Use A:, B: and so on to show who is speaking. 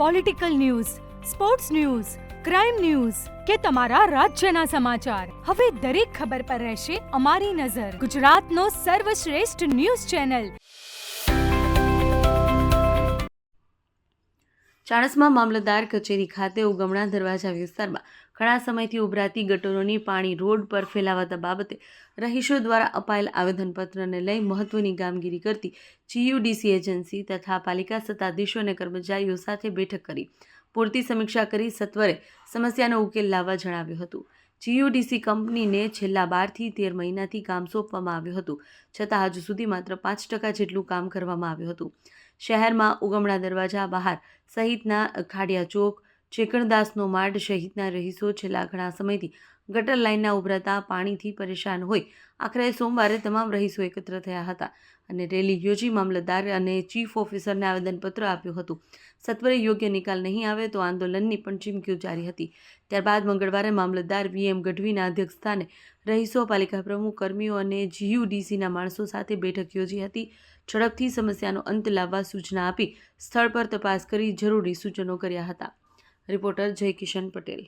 A: Political news, sports news, crime news કે તમારા રાજ્યના સમાચાર, હવે દરેક ખબર પર રહેશે અમારી નજર. ગુજરાતનો સર્વશ્રેષ્ઠ ન્યૂઝ ચેનલ.
B: ચાણસ્મા મામલતદાર કચેરી ખાતે ઉગમણા દરવાજા વિસ્તારમાં ઘણા સમયથી ઉભરાતી ગટરોની પાણી રોડ પર ફેલાવાતા બાબતે રહીશો દ્વારા અપાયેલ આવેદનપત્રને લઈ મહત્વની કામગીરી કરતી GUDC એજન્સી તથા પાલિકા સત્તાધીશો અને કર્મચારીઓ સાથે બેઠક કરી પૂરતી સમીક્ષા કરી સત્વરે સમસ્યાનો ઉકેલ લાવવા જણાવ્યું હતું. GUDC કંપનીને છેલ્લા 12 થી 13 મહિનાથી કામ સોંપવામાં આવ્યું હતું, છતાં હજુ સુધી માત્ર 5% જેટલું કામ કરવામાં આવ્યું હતું. શહેરમાં ઉગમણા દરવાજા બહાર સહિતના ખાડિયા ચોક, ચેકણદાસનો માર્ગ સહિતના રહીશો છેલ્લા ઘણા સમયથી ગટર લાઇનના ઉભરાતા પાણીથી પરેશાન હોય આખરે સોમવારે તમામ રહીશો એકત્ર થયા હતા અને રેલી યોજી મામલતદાર અને ચીફ ઓફિસરને આવેદનપત્ર આપ્યું હતું. સત્વરે યોગ્ય નિકાલ નહીં આવે તો આંદોલનની પણ ચીમકીઓ જારી હતી. ત્યારબાદ મંગળવારે મામલતદાર VM ગઢવીના અધ્યક્ષસ્થાને રહીશો, પાલિકા પ્રમુખ, કર્મીઓ અને GUDCના માણસો સાથે બેઠક યોજી હતી. ઝડપથી સમસ્યાનો અંત લાવવા સૂચના આપી સ્થળ પર તપાસ કરી જરૂરી સૂચનો કર્યા હતા. રિપોર્ટર જય કિશન પટેલ.